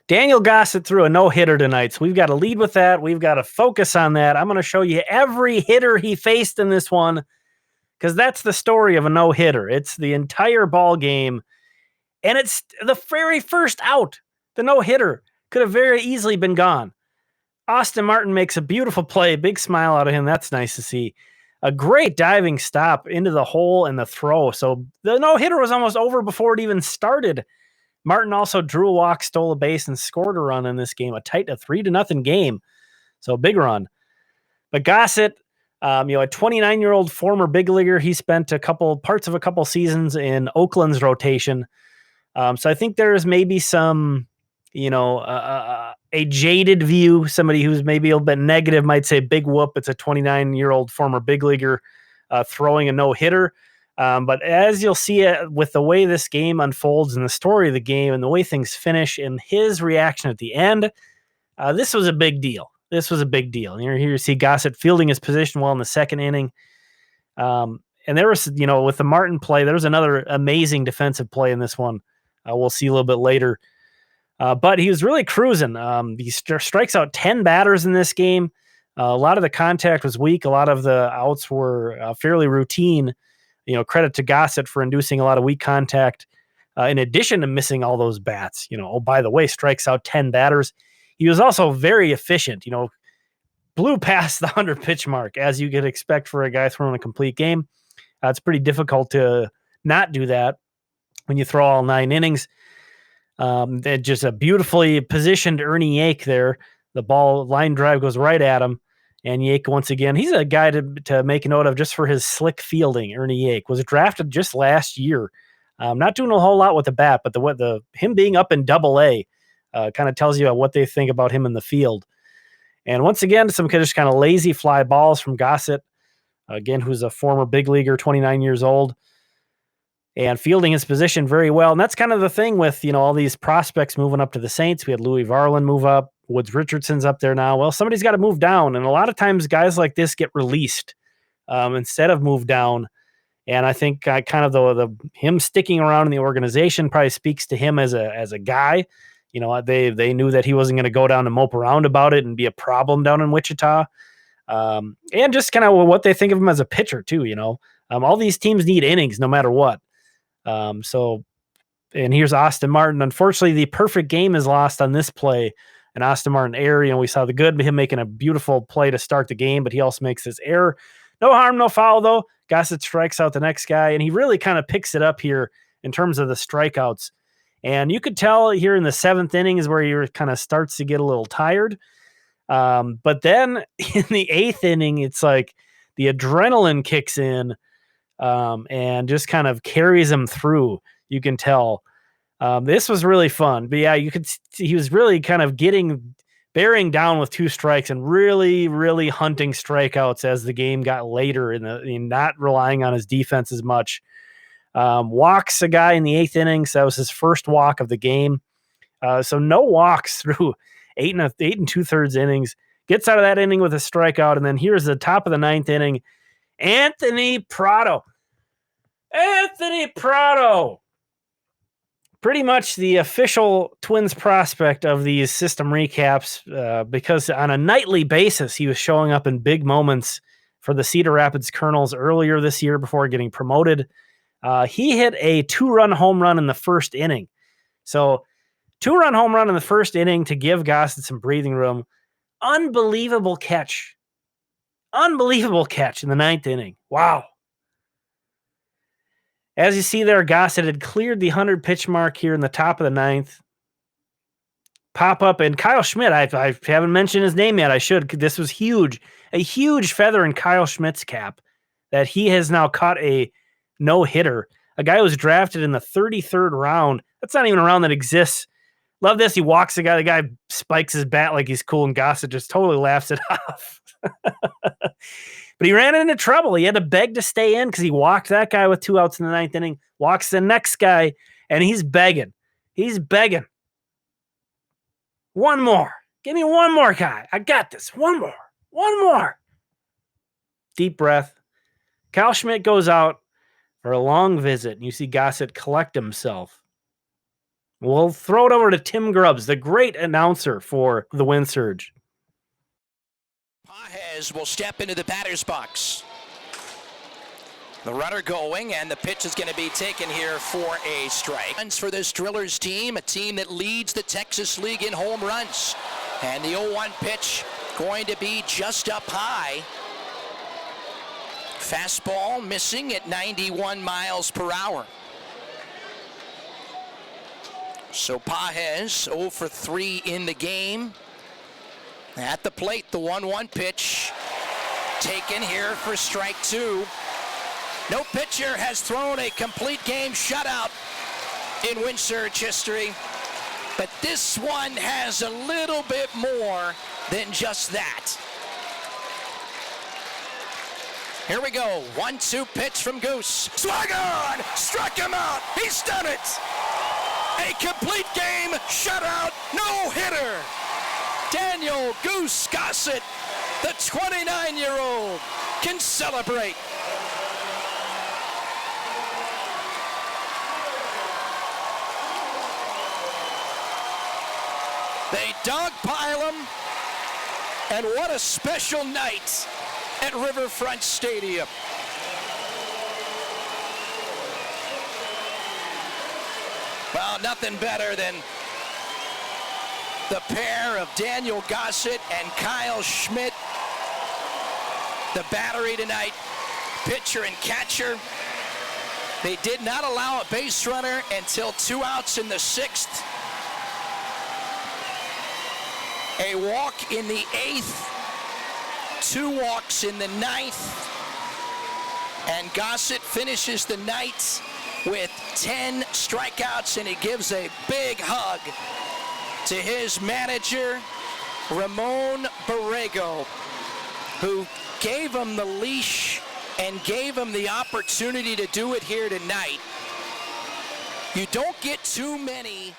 Daniel Gossett threw a no-hitter tonight, so we've got to lead with that. We've got to focus on that. I'm going to show you every hitter he faced in this one because that's the story of a no-hitter. It's the entire ball game, and it's the very first out. The no-hitter could have very easily been gone. Austin Martin makes a beautiful play, big smile out of him. That's nice to see. A great diving stop into the hole and the throw. So the no-hitter was almost over before it even started. Martin also drew a walk, stole a base, and scored a run in this game, a 3-0 game. So big run. But Gossett, a 29-year-old former big leaguer, he spent parts of a couple seasons in Oakland's rotation. So I think there's maybe some, a jaded view. Somebody who's maybe a little bit negative might say, big whoop, it's a 29-year-old former big leaguer throwing a no-hitter. But as you'll see with the way this game unfolds and the story of the game and the way things finish and his reaction at the end, this was a big deal. This was a big deal. And you're here to see Gossett fielding his position well in the second inning. And there was, with the Martin play, there was another amazing defensive play in this one. We'll see a little bit later. But he was really cruising. He strikes out 10 batters in this game. A lot of the contact was weak. A lot of the outs were fairly routine. Credit to Gossett for inducing a lot of weak contact. In addition to missing all those bats, by the way, strikes out 10 batters. He was also very efficient, blew past the 100 pitch mark, as you could expect for a guy throwing a complete game. It's pretty difficult to not do that when you throw all 9 innings. Just a beautifully positioned Ernie Yake there. The ball line drive goes right at him. And Yake, once again, he's a guy to make a note of just for his slick fielding. Ernie Yake was drafted just last year. Not doing a whole lot with the bat, but him being up in Double-A kind of tells you what they think about him in the field. And once again, some just kind of lazy fly balls from Gossett, again, who's a former big leaguer, 29 years old, and fielding his position very well. And that's kind of the thing with, all these prospects moving up to the Saints. We had Louis Varland move up. Woods Richardson's up there now. Well, somebody's got to move down. And a lot of times guys like this get released instead of moved down. And I think kind of the him sticking around in the organization probably speaks to him as a guy. They knew that he wasn't going to go down and mope around about it and be a problem down in Wichita. And just kind of what they think of him as a pitcher too, all these teams need innings no matter what. And here's Austin Martin. Unfortunately, the perfect game is lost on this play. And Austin Martin error, we saw the good, him making a beautiful play to start the game, but he also makes this error. No harm, no foul, though. Gossett strikes out the next guy, and he really kind of picks it up here in terms of the strikeouts. And you could tell here in the 7th inning is where he kind of starts to get a little tired. But then in the 8th inning, it's like the adrenaline kicks in and just kind of carries him through. You can tell. This was really fun. But yeah, you could see he was really kind of bearing down with 2 strikes and really, really hunting strikeouts as the game got later in not relying on his defense as much. Walks a guy in the 8th inning. So that was his first walk of the game. So no walks through 8 and 2/3 innings. Gets out of that inning with a strikeout. And then here's the top of the 9th inning. Anthony Prato. Pretty much the official Twins prospect of these system recaps because on a nightly basis, he was showing up in big moments for the Cedar Rapids Colonels earlier this year before getting promoted. He hit a 2-run home run in the first inning. So 2-run home run in the first inning to give Gossett some breathing room. Unbelievable catch in the 9th inning. Wow. As you see there, Gossett had cleared the 100 pitch mark here in the top of the 9th. Pop up, and Kyle Schmidt, I haven't mentioned his name yet. I should. This was huge. A huge feather in Kyle Schmidt's cap that he has now caught a no-hitter. A guy who was drafted in the 33rd round. That's not even a round that exists. Love this. He walks the guy spikes his bat like he's cool, and Gossett just totally laughs it off. But he ran into trouble. He had to beg to stay in because he walked that guy with 2 outs in the 9th inning, walks the next guy, and he's begging. One more. Give me one more, guy. I got this. One more. Deep breath. Kyle Schmidt goes out for a long visit, and you see Gossett collect himself. We'll throw it over to Tim Grubbs, the great announcer for the Wind Surge. Pajes will step into the batter's box. The runner going, and the pitch is going to be taken here for a strike. Runs for this Drillers team, a team that leads the Texas League in home runs. And the 0-1 pitch going to be just up high. Fastball missing at 91 miles per hour. So Pajes 0 for 3 in the game. At the plate, the 1-1 pitch taken here for strike 2. No pitcher has thrown a complete game shutout in Wind Surge history, but this one has a little bit more than just that. Here we go, 1-2 pitch from Goose. Swung on, struck him out, he's done it. A complete game shutout, no hitter. Daniel Goose Gossett, the 29-year-old, can celebrate. They dogpile him, and what a special night at Riverfront Stadium. Well, nothing better than the pair of Daniel Gossett and Kyle Schmidt. The battery tonight, pitcher and catcher. They did not allow a base runner until 2 outs in the 6th. A walk in the 8th, 2 walks in the 9th, and Gossett finishes the night with 10 strikeouts, and he gives a big hug to his manager, Ramon Borrego, who gave him the leash and gave him the opportunity to do it here tonight. You don't get too many.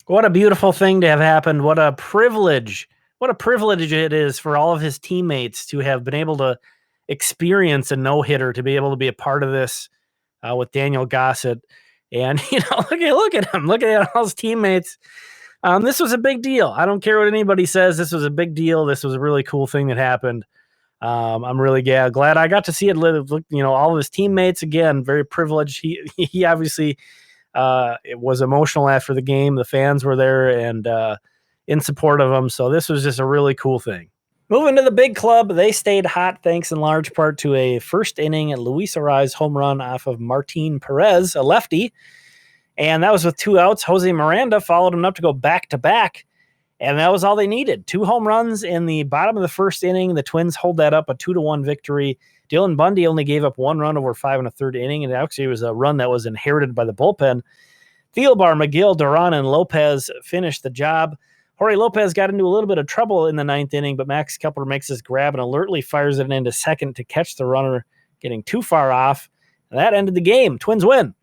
What a beautiful thing to have happened. What a privilege. What a privilege it is for all of his teammates to have been able to experience a no-hitter, to be able to be a part of this with Daniel Gossett. And, look at him. Look at all his teammates. This was a big deal. I don't care what anybody says. This was a big deal. This was a really cool thing that happened. I'm really glad I got to see it. All of his teammates, again, very privileged. He obviously... it was emotional after the game. The fans were there and in support of him. So this was just a really cool thing. Moving to the big club, they stayed hot thanks in large part to a first inning Luis Arraez home run off of Martin Perez, a lefty. And that was with 2 outs. Jose Miranda followed him up to go back-to-back. And that was all they needed. 2 home runs in the bottom of the first inning. The Twins hold that up, a 2-1 victory. Dylan Bundy only gave up 1 run over 5 1/3 inning, and actually it was a run that was inherited by the bullpen. Thielbar, McGill, Duran, and Lopez finished the job. Jorge Lopez got into a little bit of trouble in the 9th inning, but Max Kepler makes his grab and alertly fires it into second to catch the runner getting too far off. And that ended the game. Twins win.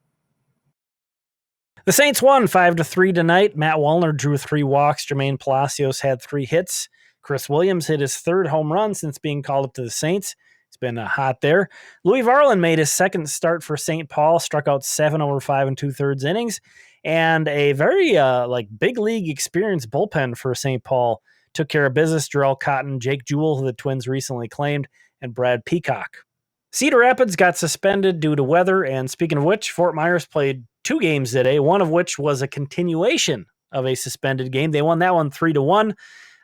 The Saints won 5-3 tonight. Matt Wallner drew 3 walks. Jermaine Palacios had 3 hits. Chris Williams hit his 3rd home run since being called up to the Saints. It's been hot there. Louis Varland made his 2nd start for St. Paul, struck out 7 over 5 2/3 innings, and a very big league experienced bullpen for St. Paul took care of business. Jarrell Cotton, Jake Jewell, who the Twins recently claimed, and Brad Peacock. Cedar Rapids got suspended due to weather, and speaking of which, Fort Myers played 2 games today, one of which was a continuation of a suspended game. They won that one 3-1.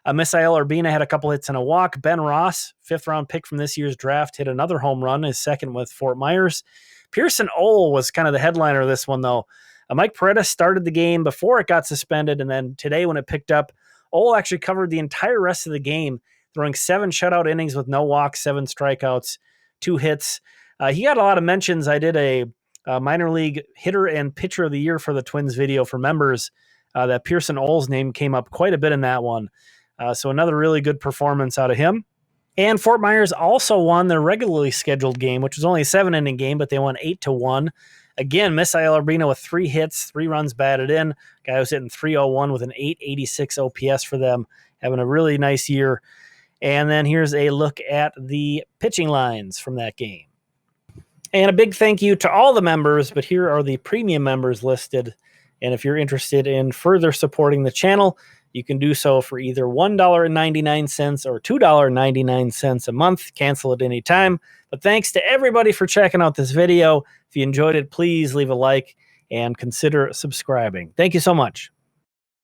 Misael Urbina had a couple hits and a walk. Ben Ross, 5th-round pick from this year's draft, hit another home run, his 2nd with Fort Myers. Pearson Ohl was kind of the headliner of this one, though. Mike Paredes started the game before it got suspended, and then today when it picked up, Ohl actually covered the entire rest of the game, throwing 7 shutout innings with no walks, 7 strikeouts, 2 hits. He got a lot of mentions. I did a minor league hitter and pitcher of the year for the Twins video for members. That Pearson Ohl's name came up quite a bit in that one. So another really good performance out of him. And Fort Myers also won their regularly scheduled game, which was only a 7-inning game, but they won 8-1. Again, Misael Urbina with 3 hits, 3 runs batted in. Guy was hitting .301 with an .886 OPS for them, having a really nice year. And then here's a look at the pitching lines from that game. And a big thank you to all the members, but here are the premium members listed. And if you're interested in further supporting the channel, you can do so for either $1.99 or $2.99 a month. Cancel at any time. But thanks to everybody for checking out this video. If you enjoyed it, please leave a like and consider subscribing. Thank you so much.